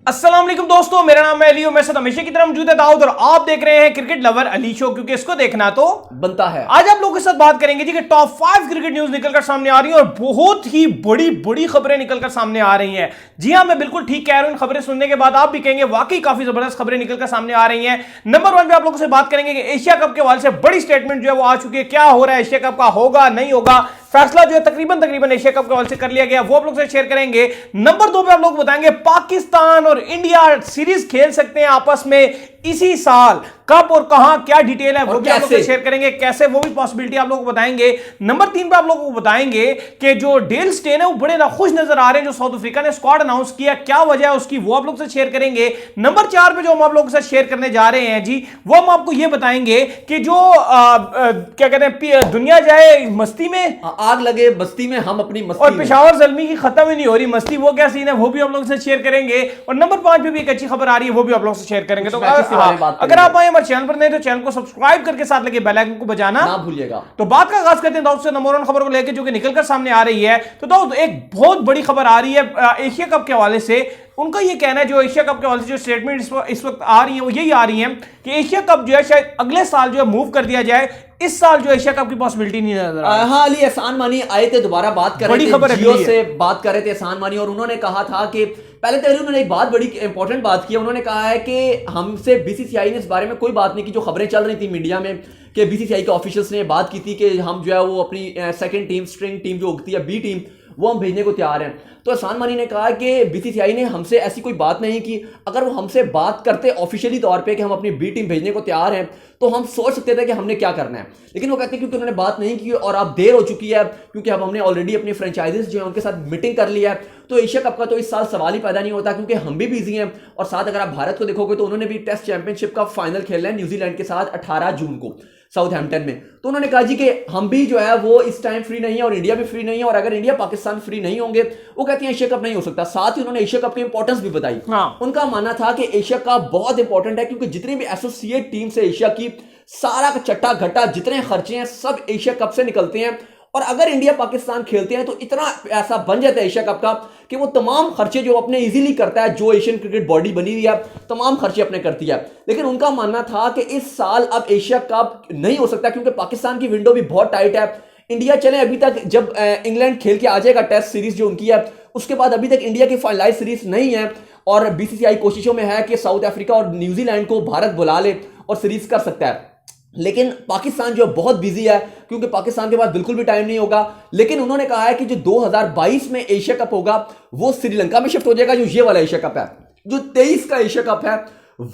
अस्सलाम वालेकुम दोस्तों, मेरा नाम है अली और मेरे साथ हमेशा की तरह मौजूद है दाऊद और आप देख रहे हैं क्रिकेट लवर अली शो, क्योंकि इसको देखना तो बनता है। आज आप लोगों के साथ बात करेंगे जी कि टॉप 5 क्रिकेट न्यूज निकलकर सामने आ रही है और बहुत ही बड़ी बड़ी खबरें निकलकर सामने आ रही हैं। जी हां, मैं बिल्कुल ठीक कह रहा हूं। इन खबरें सुनने के बाद आप भी कहेंगे वाकई काफी जबरदस्त खबरें निकलकर सामने आ रही हैं। नंबर 1 पे आप लोगों से बात करेंगे कि एशिया कप के हवाले से बड़ी स्टेटमेंट जो है वो आ चुकी है। क्या हो रहा है, एशिया कप का होगा नहीं होगा, फैसला जो है तकरीबन एशिया कप के हवाले से कर लिया गया, वो आप लोग से शेयर करेंगे। नंबर 2 पे आप लोग बताएंगे पाकिस्तान और इंडिया सीरीज खेल सकते हैं आपस में इसी साल, कब और कहां, क्या डिटेल है वो भी आप लोग से शेयर करेंगे, कैसे वो भी पॉसिबिलिटी आप लोगों को बताएंगे। नंबर 3 पे आप लोगों को बताएंगे कि जो डेल स्टेन है वो बड़े नाखुश नजर आ रहे हैं, जो साउथ अफ्रीका ने स्क्वाड अनाउंस किया, क्या वजह है उसकी, वो आप लोग से शेयर करेंगे। नंबर 4 पे जो हम आप लोगों से शेयर करने जा रहे हैं जी, वो हम आपको ये बताएंगे कि जो क्या कहते हैं, दुनिया जाए मस्ती में, आग लगे बस्ती में, हम अपनी मस्ती और पेशावर जल्मी की खत्म ही नहीं हो रही मस्ती, वो क्या सीन है वो भी हम लोग से शेयर करेंगे। और नंबर 5 पे भी एक अच्छी खबर आ रही है, वो भी आप लोग से शेयर करेंगे। तो अगर आप आए हमारे चैनल पर नहीं तो चैनल को सब्सक्राइब करके साथ लगे बेल आइकन को बजाना ना भूलिएगा। तो बात का आगाज करते हैं दाऊद से नंबर 1 खबर को लेकर जो कि निकलकर सामने आ रही है। तो दाऊद, एक बहुत बड़ी खबर आ रही है एशिया कप के हवाले से। उनका ये कहना है, जो एशिया कप के हवाले से जो स्टेटमेंट इस वक्त आ रही है वो यही आ रही है कि एशिया कप जो है शायद अगले साल जो है मूव कर दिया जाए। इस साल जो एशिया कप की पॉसिबिलिटी नहीं नजर आ रही। हाँ, अली एहसान मानी आए थे, दोबारा बात कर रहे थे, जियो से बात कर रहे थे एहसान मानी, और उन्होंने कहा था कि पहले तो उन्होंने एक बात बड़ी इंपॉर्टेंट बात की। उन्होंने कहा है कि हमसे बीसीसीआई ने इस बारे में कोई बात नहीं की, जो खबरें चल रही थी मीडिया में कि बीसीसीआई के ऑफिशियल्स ने बात की थी कि हम जो है वो अपनी सेकंड टीम, स्ट्रिंग टीम जो होती है बी टीम, वो हम भेजने को तैयार हैं। तो एहसान मानी ने कहा कि बीसीसीआई ने हमसे ऐसी कोई बात नहीं की। अगर वो हमसे बात करते ऑफिशियली तौर पे कि हम अपनी बी टीम भेजने को तैयार हैं, तो हम सोच सकते थे कि हमने क्या करना है। लेकिन वो कहते हैं क्योंकि उन्होंने बात नहीं की और अब देर हो चुकी है, क्योंकि अब हमने ऑलरेडी अपनी फ्रेंचाइजीज जो है उनके साथ मीटिंग कर लिया है, तो एशिया कप का तो इस साल सवाल ही पैदा नहीं होता, क्योंकि हम भी बिजी हैं। और साथ अगर आप भारत को देखोगे तो उन्होंने भी टेस्ट चैंपियनशिप का फाइनल खेलना है न्यूजीलैंड के साथ 18 जून को साउथहैम्पटन में। तो उन्होंने कहा जी कि हम भी जो है वो इस टाइम फ्री नहीं है और इंडिया भी फ्री नहीं है, और अगर इंडिया पाकिस्तान फ्री नहीं होंगे, वो कहते हैं एशिया कप नहीं हो सकता। साथ ही उन्होंने एशिया कप की इंपॉर्टेंस भी बताई। उनका मानना था कि एशिया कप बहुत इंपॉर्टेंट है, क्योंकि जितनी भी एसोसिएट टीम से एशिया की सारा का चट्टा घट्टा जितने खर्चे हैं सब एशिया कप से निकलते हैं। और अगर इंडिया पाकिस्तान खेलते हैं तो इतना ऐसा बन जाता है एशिया कप का कि वो तमाम खर्चे जो अपने इजीली करता है, जो एशियन क्रिकेट बॉडी बनी हुई है तमाम खर्चे अपने करती है। लेकिन उनका मानना था कि इस साल अब एशिया कप नहीं हो सकता, क्योंकि पाकिस्तान की विंडो भी बहुत टाइट है। इंडिया चले अभी तक, जब इंग्लैंड खेल के आ जाएगा टेस्ट सीरीज जो उनकी है, उसके बाद अभी तक इंडिया की फाइनलाइज सीरीज नहीं है, और बीसीसीआई कोशिशों में है कि साउथ अफ्रीका और न्यूजीलैंड को भारत बुला ले और सीरीज कर सकता है। लेकिन पाकिस्तान जो बहुत बिजी है, क्योंकि पाकिस्तान के पास बिल्कुल भी टाइम नहीं होगा। लेकिन उन्होंने कहा है कि जो 2022 में एशिया कप होगा वो श्रीलंका में शिफ्ट हो जाएगा। जो ये वाला एशिया कप है, जो 23 का एशिया कप है,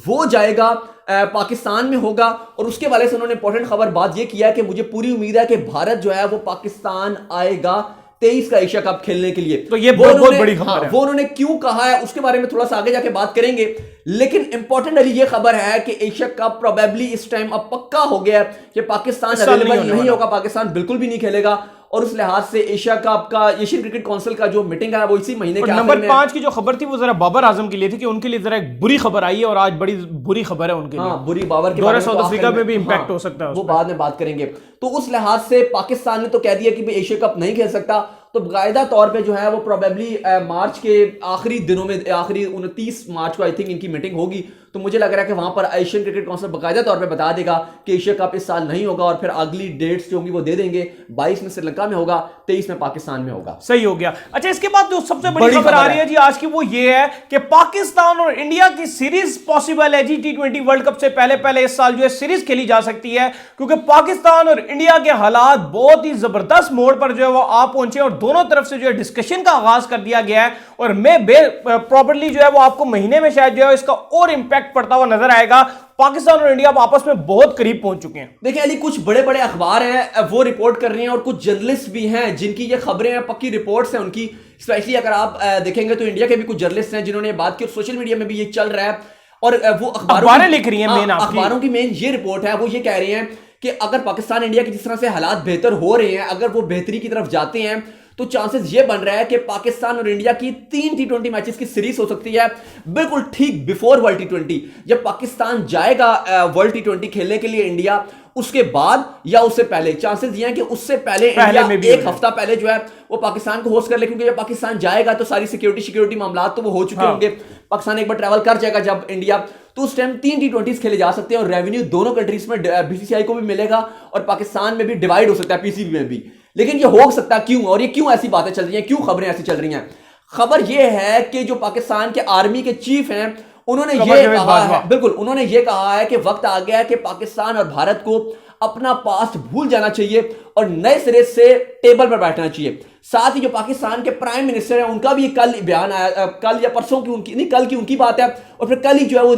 वो जाएगा पाकिस्तान में होगा। और उसके वाले से उन्होंने इंपॉर्टेंट खबर बात ये किया कि मुझे पूरी उम्मीद है कि भारत जो है वो पाकिस्तान आएगा 23 का एशिया कप खेलने के लिए। तो ये बहुत बड़ी खबर है। वो उन्होंने क्यों कहा है उसके बारे में थोड़ा सा आगे जाके बात करेंगे। लेकिन इंपॉर्टेंट अली ये खबर है कि एशिया कप प्रोबेबली इस टाइम अब पक्का हो गया है कि पाकिस्तान अवेलेबल नहीं होगा, पाकिस्तान बिल्कुल भी नहीं खेलेगा। और उस लिहाज से एशिया कप का, एशियन क्रिकेट काउंसिल का जो मीटिंग है वो इसी महीने के नंबर 5 की जो खबर थी वो जरा बाबर आजम के लिए थी कि उनके लिए जरा एक बुरी खबर आई है, और आज बड़ी बुरी खबर है उनके लिए। बुरी बाबर के बारे में साउथ अफ्रीका में भी इंपैक्ट हो सकता है, वो बाद में बात करेंगे। तो उस लिहाज से पाकिस्तान ने तो कह दिया कि भाई एशिया कप नहीं खेल सकता, तो बाकायदा तौर पे जो है वो प्रोबेबली मार्च के आखिरी दिनों में, आखिरी 29 मार्च को आई थिंक इनकी मीटिंग होगी। तो मुझे लग रहा है कि वहां पर एशियन क्रिकेट काउंसिल बाकायदा तौर पे बता देगा कि एशिया कप इस साल नहीं होगा, और फिर अगली डेट्स जो होंगी वो दे देंगे। 22 में श्रीलंका में होगा, 23 में पाकिस्तान में होगा। सही हो गया। अच्छा, इसके बाद जो सबसे बड़ी खबर आ रही है जी आज की, वो ये है कि पाकिस्तान और इंडिया की सीरीज पॉसिबल है जी। T20 वर्ल्ड कप से पहले इस साल जो है सीरीज खेली जा सकती है, क्योंकि पाकिस्तान और इंडिया के हालात बहुत ही जबरदस्त मोड़ पर जो है वो आ पहुंचे, और दोनों तरफ से जो है डिस्कशन का आगाज कर दिया गया है। और मैं प्रॉपर्ली जो है वो आपको महीने में शायद जो है इसका और इंपैक्ट पड़ता हुआ नजर आएगा। पाकिस्तान और इंडिया आपस में बहुत करीब पहुंच चुके हैं। देखिए अली, कुछ बड़े बड़े अखबार हैं वो रिपोर्ट कर रहे हैं, और कुछ जर्नलिस्ट भी हैं जिनकी ये खबरें हैं, पक्की रिपोर्ट्स हैं उनकी। स्पेशली अगर आप देखेंगे तो इंडिया के भी कुछ जर्नलिस्ट हैं जिन्होंने बात की, और सोशल मीडिया में भी ये चल रहा है, और वो अखबारें लिख रही हैं। अखबारों की मेन ये रिपोर्ट है, वो ये कह रहे हैं कि अगर पाकिस्तान इंडिया के जिस तरह से हालात बेहतर हो रहे हैं, अगर वो बेहतरी की तरफ जाते हैं, तो चांसेस ये बन रहा है कि पाकिस्तान और इंडिया की 3 T20 मैचेस की सीरीज हो सकती है, बिल्कुल ठीक बिफोर वर्ल्ड T20। जब पाकिस्तान जाएगा वर्ल्ड T20 खेलने के लिए इंडिया, उसके बाद या उससे पहले चांसेस ये हैं कि उससे पहले इंडिया एक हफ्ता पहले जो है वो पाकिस्तान को होस्ट कर ले, क्योंकि जब पाकिस्तान जाएगा तो सारी सिक्योरिटी मामला तो वो हो चुके होंगे। पाकिस्तान एक बार ट्रैवल कर जाएगा जब इंडिया, तो उस टाइम 3 T20 खेले जा सकते हैं और रेवेन्यू दोनों कंट्रीज में बीसीसीआई को भी मिलेगा और पाकिस्तान में भी डिवाइड हो सकता है, पीसीबी में भी। लेकिन ये हो सकता क्यों, और ये क्यों ऐसी बातें चल रही हैं, क्यों खबरें ऐसी चल रही हैं? खबर ये है कि जो पाकिस्तान के आर्मी के चीफ हैं उन्होंने ये कहा है, बिल्कुल उन्होंने ये कहा है कि वक्त आ गया है कि पाकिस्तान और भारत को अपना पास्ट भूल जाना चाहिए और नए सिरे से टेबल पर बैठना चाहिए। साथ ही जो पाकिस्तान के प्राइम मिनिस्टर हैं उनका भी कल बयान आया, कल या परसों की उनकी नहीं, कल की उनकी बात है, और फिर कल ही जो है वो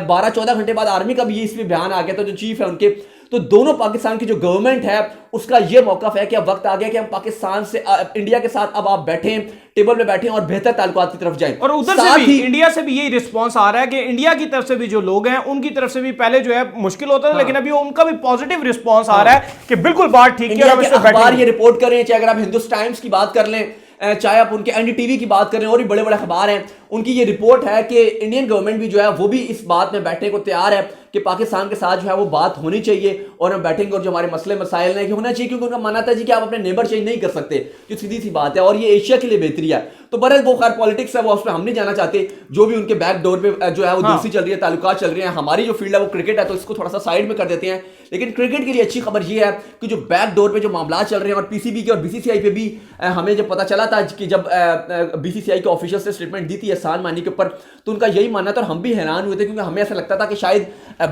12-14 घंटे बाद आर्मी का भी इसमें बयान आ गया था, जो चीफ है उनके। तो दोनों पाकिस्तान की जो गवर्नमेंट है उसका यह मौकफ है कि अब वक्त आ गया कि हम पाकिस्तान से इंडिया के साथ अब आप बैठें, टेबल पे बैठें और बेहतर ताल्लुकात की तरफ जाएं। और उधर से भी इंडिया से भी यही रिस्पांस आ रहा है कि इंडिया की तरफ से भी जो लोग हैं उनकी तरफ से भी पहले जो है मुश्किल होता था, लेकिन अभी उनका भी पॉजिटिव रिस्पांस आ रहा है कि बिल्कुल बात ठीक है। अखबार ये रिपोर्ट कर रहे हैं, चाहे अगर आप हिंदुस्तान टाइम्स की बात कर लें, चाहे आप उनके एनडीटीवी की बात करें, और भी बड़े बड़े अखबार हैं, उनकी ये रिपोर्ट है कि इंडियन गवर्नमेंट भी जो है वो भी इस बात में बैठने को तैयार है कि पाकिस्तान के साथ जो है वो बात होनी चाहिए और हम बैठेंगे और जो हमारे मसले मसाइल हैं कि होना चाहिए, क्योंकि उनका मानना था जी कि आप अपने नेबर चेंज नहीं कर सकते, जो सीधी सी बात है, और ये एशिया के लिए बेहतरी है। तो बरल वो खैर पॉलिटिक्स है, वो उसमें हम नहीं जाना चाहते, जो भी उनके बैक डोर पे जो है वो दूसरी चल रही है, ताल्लुकात चल रही है। हमारी जो फील्ड है वो क्रिकेट है, तो इसको थोड़ा सा साइड में कर देते हैं। लेकिन क्रिकेट के लिए अच्छी खबर ये है कि जो बैक डोर पे जो मामला चल रहे हैं, और पीसीबी के और बीसीसीआई पे भी हमें जब पता चला था कि जब बीसीसीआई के ऑफिशियल ने स्टेटमेंट दी थी एहसान मानी के ऊपर, तो उनका यही मानना था और हम भी हैरान हुए थे, क्योंकि हमें ऐसा लगता था कि शायद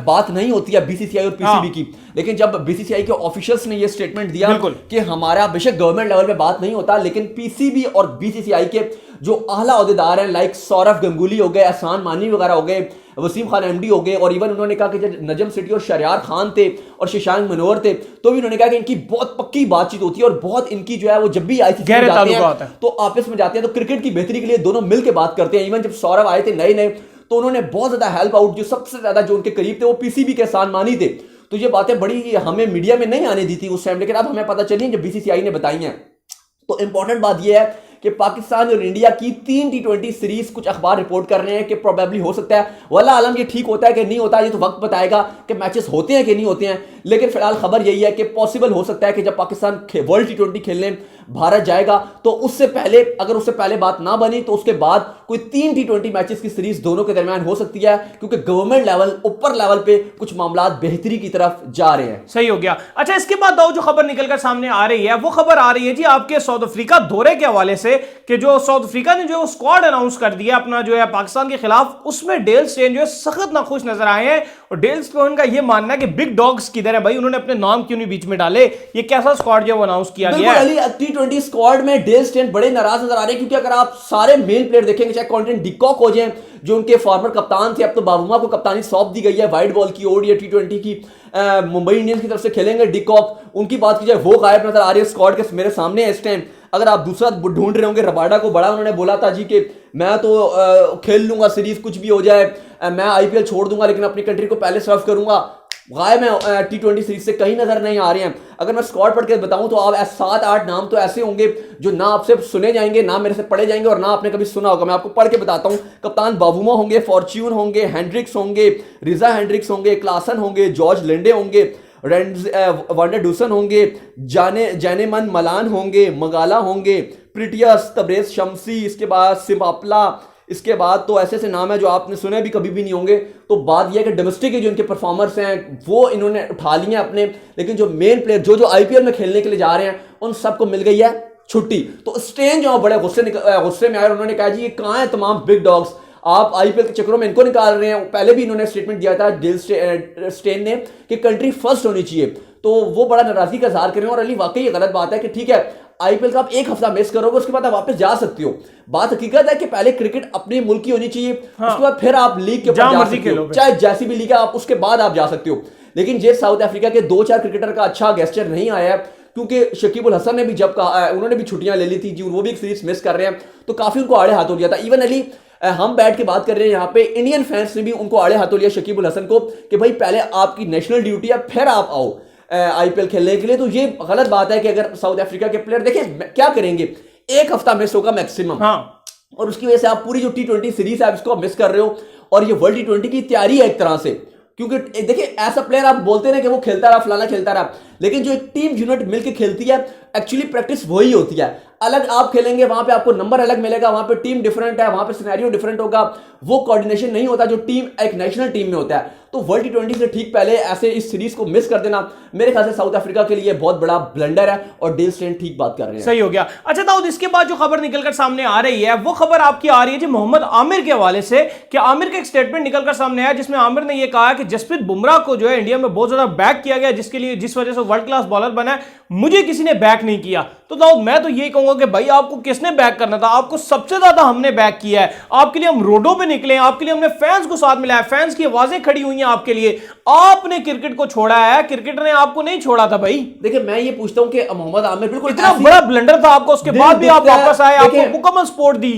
बात नहीं होती है बीसीसीआई और पीसीबी की। लेकिन जब बीसीसीआई के ऑफिशियल्स ने ये स्टेटमेंट दिया कि हमारा बेशक गवर्नमेंट लेवल पे बात नहीं होता, लेकिन पीसीबी और बीसीसीआई के जो आला ओहदेदार हैं, लाइक सौरभ गंगुली हो गए, एहसान मानी वगैरह हो गए, वसीम खान एमडी हो गए, और इवन उन्होंने कहा कि जब नजम सेठी और शरियार खान थे और शशांक मनोहर थे, तो भी उन्होंने कहा कि इनकी बहुत पक्की बातचीत होती है और बहुत इनकी जो है वो जब भी आईसीसी में जाते हैं तो आपस में जाते हैं तो क्रिकेट की बेहतरी के लिए दोनों मिलकर बात करते हैं। इवन जब सौरभ आए थे नए नए, तो उन्होंने बहुत ज्यादा हेल्प आउट, जो सबसे ज्यादा जो उनके करीब थे वो पीसीबी के एहसान मानी थे। तो ये बातें बड़ी हमें मीडिया में नहीं आने दी थी उस टाइम, लेकिन अब हमें पता चली जब बीसीसीआई ने बताई हैं। तो इंपॉर्टेंट बात यह है कि पाकिस्तान और इंडिया की 3 T20 सीरीज कुछ अखबार रिपोर्ट कर रहे हैं कि प्रोबेबली हो सकता है, वल्ला आलम ये ठीक होता है कि नहीं होता, ये तो वक्त बताएगा कि मैचेस होते हैं कि नहीं होते हैं। लेकिन फिलहाल खबर यही है कि पॉसिबल हो सकता है कि जब पाकिस्तान वर्ल्ड T20 खेलने भारत जाएगा तो उससे पहले, अगर उससे पहले बात ना बनी तो उसके बाद कोई 3 T20 मैचेस की सीरीज दोनों के दरमियान हो सकती है, क्योंकि गवर्नमेंट लेवल ऊपर लेवल पे कुछ मामला बेहतरी की तरफ जा रहे हैं। सही हो गया। अच्छा, इसके बाद दाऊद जो खबर निकलकर सामने आ रही है वो खबर आ रही है जी आपके साउथ अफ्रीका दौरे के हवाले से, कि जो साउथ अफ्रीका ने जो स्क्वाड अनाउंस कर दिया अपना जो है पाकिस्तान के खिलाफ, उसमें डेल स्टेन जो है सख्त नाखुश नजर आए हैं। और डेल स्टेन का यह मानना है कि बिग डॉग्स किधर है भाई, उन्होंने अपने नाम क्यों नहीं बीच में डाले, ये कैसा स्क्वाड जो अनाउंस किया गया है। T20 स्क्वाड में डेल स्टेन बड़े नाराज नजर आ रहे हैं, क्योंकि अगर आप सारे मेल प्लेयर देखेंगे, चाहे कॉन्टेंट डिकॉक हो जाए जो उनके फॉर्मर कप्तान थे, अब तो बाबूमा को कप्तानी सौंप दी गई है वाइट बॉल की, ओडीआई T20 की, मुंबई इंडियंस की तरफ से खेलेंगे डिकॉक, उनकी बात की जाए वो गायब नजर आ रही है स्क्वाड के मेरे सामने इस टाइम। अगर आप दूसरा ढूंढ रहे होंगे, रबाडा को बड़ा उन्होंने बोला था जी कि मैं तो खेल लूंगा सीरीज कुछ भी हो जाए, मैं आईपीएल छोड़ दूंगा लेकिन अपनी कंट्री को पहले सर्व करूंगा, गायब है T20 सीरीज से कहीं नजर नहीं आ रहे हैं। अगर मैं स्क्वाड पढ़ के बताऊं तो आप 7-8 नाम तो ऐसे होंगे जो ना आपसे सुने जाएंगे, ना मेरे से पढ़े जाएंगे और ना आपने कभी सुना होगा। मैं आपको पढ़ के बताता हूं। कप्तान बाबूमा होंगे, फॉर्च्यून होंगे, हेंड्रिक्स होंगे, रिजा हेंड्रिक्स होंगे, क्लासन होंगे, जॉर्ज लिंडे होंगे, वांडर डूसन होंगे, जानेमन मलान होंगे, मगाला होंगे, प्रिटियस, तब्रेज शमसी, इसके बाद सिमापला, इसके बाद तो ऐसे ऐसे नाम है जो आपने सुने भी कभी भी नहीं होंगे। तो बात यह है कि डोमेस्टिक के जो इनके परफॉर्मर्स हैं वो इन्होंने उठा लिए हैं अपने, लेकिन जो मेन प्लेयर जो आईपीएल में खेलने के लिए जा रहे हैं उन सबको मिल गई है छुट्टी। तो स्टेन जो बड़े गुस्से में आए, उन्होंने कहा जी ये कहाँ है तमाम बिग डॉग्स, आप आईपीएल के चक्करों में इनको निकाल रहे हैं। पहले भी इन्होंने स्टेटमेंट दिया था डेल स्टेन ने कि कंट्री फर्स्ट होनी चाहिए, तो वो बड़ा नाराजगी का इजहार कर रहे हैं। और अली वाकई गलत बात है कि ठीक है आईपीएल का आप एक हफ्ता मिस करोगे उसके बाद आप वापस जा सकते हो। बात हकीकत है कि पहले क्रिकेट अपने मुल्क की होनी चाहिए, उसके बाद फिर आप लीग के ऊपर जा सकते हो, चाहे जैसी भी लीग है आप उसके बाद आप जा सकते हो। लेकिन ये साउथ अफ्रीका के 2-4 क्रिकेटर का अच्छा गेस्चर नहीं आया है, क्योंकि शकीबुल हसन ने भी जब कहा, उन्होंने भी छुट्टियां ले ली थी जी, वो भी एक सीरीज मिस कर रहे हैं, तो काफी उनको आड़े हाथों लिया था। इवन अली हम बैठ के बात कर रहे हैं यहाँ पे, इंडियन फैंस ने भी उनको आड़े हाथों लिया शकीबुल हसन को कि भाई पहले आपकी नेशनल ड्यूटी है फिर आप आओ आईपीएल खेलने के लिए। तो ये गलत बात है कि अगर साउथ अफ्रीका के प्लेयर देखें क्या करेंगे, एक हफ्ता मिस होगा मैक्सिमम, और उसकी वजह से आप पूरी जो T20 सीरीज है इसको मिस कर रहे हो, और ये वर्ल्ड T20 की तैयारी है एक तरह से। क्योंकि देखिए ऐसा प्लेयर आप बोलते ना कि वो खेलता रहा फलाना खेलता रहा, लेकिन जो एक टीम यूनिट मिलकर खेलती है एक्चुअली प्रैक्टिस वही होती है। अलग आप खेलेंगे वहां पे आपको नंबर अलग मिलेगा, वहां पे टीम डिफरेंट है, वहां पे सिनेरियो डिफरेंट होगा, वो कोऑर्डिनेशन नहीं होता जो टीम एक नेशनल टीम में होता है। तो वर्ल्ड टी20 से ठीक पहले ऐसे इस सीरीज को मिस कर देना मेरे ख्याल से साउथ अफ्रीका के लिए बहुत बड़ा ब्लंडर है, और डेल स्टेन ठीक बात कर रहे हैं। सही हो गया। अच्छा दाऊद, इसके बाद जो खबर निकलकर सामने आ रही है वो खबर आपकी आ रही है जी मोहम्मद आमिर के हवाले से, कि आमिर का एक स्टेटमेंट निकलकर सामने आया जिसमें आमिर ने यह कहा कि जसप्रीत बुमराह को जो है इंडिया में बहुत ज्यादा बैक किया गया, जिस वजह से वर्ल्ड क्लास बॉलर बना है, मुझे किसी ने बैक नहीं किया। तो दाऊद मैं तो यही कहूंगा कि भाई आपको किसने बैक करना था, आपको सबसे ज्यादा हमने बैक किया है, आपके लिए हम रोडों पे निकले, आपके लिए हमने फैंस को साथ मिलाया, फैंस की आवाजें खड़ी हुई हैं आपके लिए, आपने क्रिकेट को छोड़ा है, क्रिकेट ने आपको नहीं छोड़ा था भाई। देखिए मैं ये पूछता हूं कि मोहम्मद आमिर बिल्कुल इतना बड़ा ब्लंडर था आपको, उसके बाद भी आप वापस आए, आपको मुकम्मल सपोर्ट दी।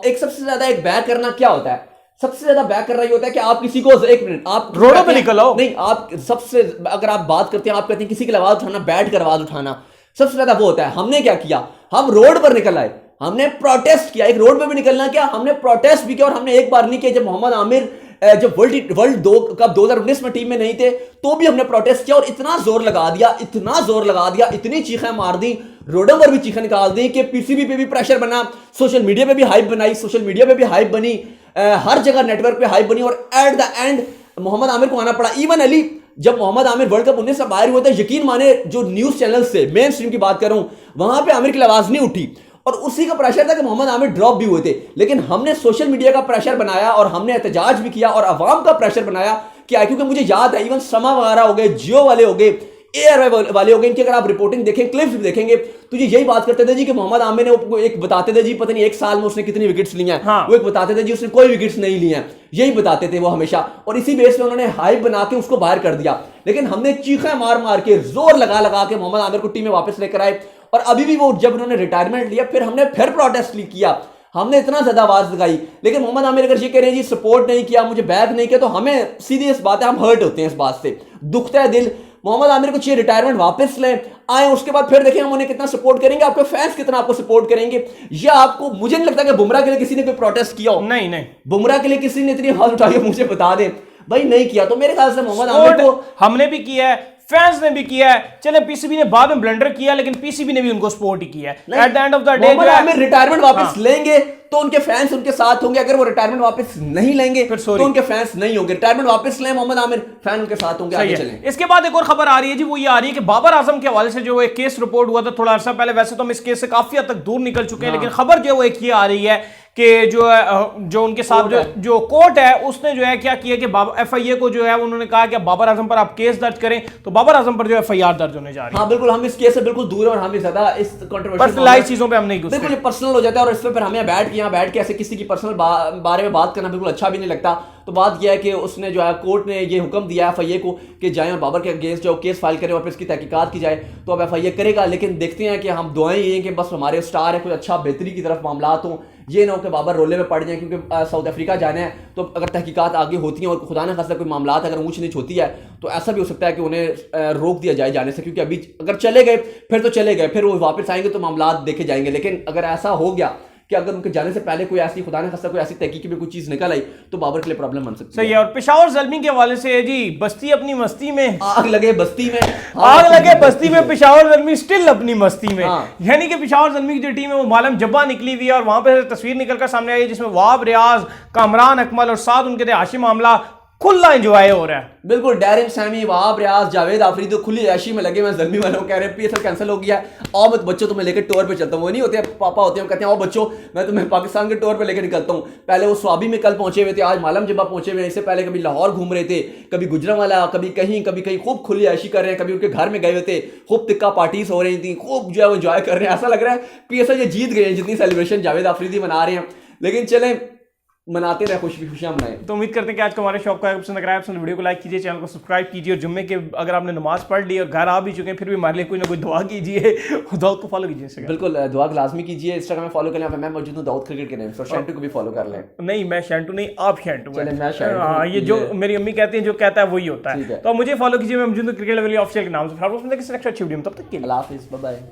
एक सबसे ज्यादा एक बैक करना क्या होता है, सबसे ज्यादा बैक कर रही होता है कि आप किसी को एक मिनट आप रोडों पे निकल आओ, नहीं आप सबसे अगर आप बात करते हैं, आप कहते हैं किसी की आवाज उठाना, बैठ कर आवाज उठाना, सबसे ज्यादा वो होता है। हमने क्या किया, हम रोड पर निकल आए, हमने प्रोटेस्ट किया, एक रोड पे भी निकलना क्या, हमने प्रोटेस्ट भी किया, और हमने एक बार नहीं किया। जब मोहम्मद आमिर जब वर्ल्ड कप 2019 में टीम में नहीं थे तो भी हमने प्रोटेस्ट किया, और इतना जोर लगा दिया, इतनी चीखें मार दी, रोडों पर भी चीखें निकाल दी कि पीसीबी पे भी प्रेशर बना, सोशल मीडिया पे भी हाइप बनाई, सोशल मीडिया पे भी हाइप बनी, हर जगह नेटवर्क पे हाइप बनी, और at the end Mohammad Aamir को आना पड़ा। इवन अली जब मोहम्मद आमिर वर्ल्ड कप 19 से बाहर हुए थे, यकीन माने जो न्यूज चैनल से मेन स्ट्रीम की बात कर रहा हूं, वहां पे आमिर की आवाज नहीं उठी, और उसी का प्रेशर था कि मोहम्मद आमिर ड्रॉप भी हुए थे। लेकिन हमने सोशल मीडिया का प्रेशर बनाया, और हमने एहतजाज भी किया, और अवाम का प्रेशर बनाया। क्या, क्योंकि मुझे याद है इवन समा वगैरह हो गए, जियो वाले हो गए, एयर वाले हो गए, इनकी अगर आप रिपोर्टिंग देखें, क्लिप्स भी देखेंगे, तो ये यही बात करते थे जी कि मोहम्मद आमिर ने एक बताते थे जी, पता नहीं एक साल में उसने कितनी विकेट्स ली हैं, हाँ। वो एक बताते थे जी उसने कोई विकेट्स नहीं ली हैं, यही बताते थे वो हमेशा, और इसी बेस पे उन्होंने हाइप बना के उसको बाहर कर दिया। लेकिन हमने चीखें मार मार के, जोर लगा लगा के मोहम्मद आमिर को टीम में वापस लेकर आए, और अभी भी वो जब उन्होंने रिटायरमेंट लिया फिर हमने फिर प्रोटेस्ट किया, हमने इतना ज्यादा आवाज लगाई। लेकिन मोहम्मद आमिर अगर ये कह रहे हैं जी सपोर्ट नहीं किया, मुझे बैक नहीं किया, तो हमें सीधी इस बात है, हम हर्ट होते हैं इस बात से, दुखता है दिल। मोहम्मद आमिर को चाहिए रिटायरमेंट वापस लें, आए, उसके बाद फिर देखें हम उन्हें कितना सपोर्ट करेंगे, आपके फैंस कितना आपको सपोर्ट करेंगे। या आपको, मुझे नहीं लगता कि बुमराह के लिए किसी ने कोई प्रोटेस्ट किया हो, नहीं, बुमराह के लिए किसी ने इतनी आवाज उठाई हो, मुझे बता दें भाई, नहीं किया। तो मेरे ख्याल से मोहम्मद आमिर को हमने भी किया है, फैंस ने भी किया है, चले पीसीबी ने बाद में ब्लंडर किया, लेकिन पीसीबी ने भी उनको सपोर्ट ही किया है। At the end of the day Mohammad Aamir retirement वापस लेंगे तो उनके फैंस उनके साथ होंगे, अगर वो रिटायरमेंट वापस नहीं लेंगे तो उनके फैंस नहीं होंगे। रिटायरमेंट वापस लें मोहम्मद आमिर, फैन उनके साथ होंगे, आगे चलें। इसके बाद एक और खबर आ रही है जी, वो ये आ रही है कि बाबर आजम के हवाले से जो एक केस रिपोर्ट हुआ था थोड़ा अर्सा पहले, वैसे तो हम इस केस से काफी हद तक दूर निकल चुके हैं, लेकिन खबर जो है वो एक ये आ रही है कि जो उनके साथ जो कोर्ट है उसने जो है क्या किया कि एफआईए को जो है उन्होंने कहा कि बाबर आजम पर आप केस दर्ज करें, तो बाबर आजम पर जो एफआईआर दर्ज होने जा रही है। हाँ बिल्कुल, हम इस केस से बिल्कुल दूर है, और हम ज्यादा इस कंट्रोवर्शियल चीजों पे हम नहीं घुसते, बिल्कुल पर्सनल हो जाता है, और इस पे फिर हमें बैठ के ऐसे किसी की पर्सनल बारे में बात करना बिल्कुल अच्छा भी नहीं लगता। तो बात यह है कि उसने जो है कोर्ट ने ये हुक्म दिया एफआईए को कि जाएं और बाबर के अगेंस्ट जो केस फाइल करें और फिर इसकी तहकीकात की जाए, तो अब एफआईए करेगा। लेकिन देखते हैं कि हम दुआएं ये हैं कि बस हमारे स्टार है, कुछ अच्छा बेहतरी की तरफ मामला हो, ये ना हो कि बाबर रोले में पड़ जाए, क्योंकि साउथ अफ्रीका जाना है, तो अगर तहकीकात आगे होती हैं और खुदा न खासा कोई मामला अगर ऊंच नीच होती है तो ऐसा भी हो सकता है कि उन्हें रोक दिया जाए जाने से, क्योंकि अभी अगर चले गए फिर तो चले गए, फिर वो वापस आएंगे तो मामला देखे जाएंगे। लेकिन अगर ऐसा हो गया कि अगर उनके जाने से पहले कोई ऐसी खुदा न खासा कोई ऐसी तहकीक में कोई चीज निकल आई तो बाबर के लिए प्रॉब्लम बन सकती है। सही है। और पेशावर ज़ल्मी के हवाले से जी, बस्ती अपनी मस्ती में, आग लगे बस्ती में, आग लगे बस्ती में, पेशावर ज़ल्मी स्टिल अपनी मस्ती में। हाँ। यानी कि पेशावर ज़ल्मी की जो टीम है वो मालम जब्बा निकली हुई है, और वहां पर तस्वीर निकलकर सामने आई है जिसमें वाब रियाज, कामरान अकमल और साथ उनके थे हाशिम आमला, खुला एंजॉय हो रहा है। बिल्कुल, डैरिन सैमी, वहाब रियाज, जावेद आफरीदी तो खुली ऐशी में लगे। मैं ज़ल्मी वालों को कह रहे हैं पीएसएल कैंसिल हो गया, आओ मत बच्चों तुम्हें लेकर टूर पे चलता हूँ। वो नहीं होते पापा होते हैं, कहते हैं आओ बच्चों मैं तुम्हें पाकिस्तान के टूर पे लेकर निकलता हूँ। पहले वो स्वाबी में कल पहुंचे हुए थे, आज मालम जब्बा पहुंचे हुए, इससे पहले कभी लाहौर घूम रहे थे, कभी गुजरांवाला, कभी कहीं खूब खुली ऐशी कर रहे हैं, कभी उनके घर में गए हुए थे, खूब तिक्का पार्टीज हो रही थी, खूब जो है वो एंजॉय कर रहे हैं। ऐसा लग रहा है पीएसएल ये जीत गए हैं, जितनी सेलिब्रेशन जावेद आफरीदी मना रहे हैं। लेकिन चलें, मनाते रहे, खुशियां मनाएं। तो उम्मीद करते हैं कि आज का हमारे शौक को पसंद आया, वीडियो को लाइक कीजिए, चैनल को सब्सक्राइब कीजिए, और जुम्मे के अगर आपने नमाज पढ़ ली और घर आ भी चुके हैं फिर भी हमारे लिए कोई ना कोई दुआ कीजिए, दाऊद को फॉलो कीजिए। बिल्कुल, दुआ लाजमी कीजिए, इंस्टाग्राम में फॉलो कर लें, मैं मौजूद हूँ दाऊद क्रिकेट के नेम से, शैंटू को भी फॉलो कर लें। नहीं मैं शैंटू नहीं, आप शैंटू। चलें मैं शैंटू। हाँ, ये जो मेरी अम्मी कहती है जो कहता है वही होता है। तो मुझे फॉलो कीजिए, मैं मौजूद हूँ क्रिकेट लेवल ऑफिशियल के नाम से। तब तक के लिए अल्लाह हाफिज़, बाय बाय।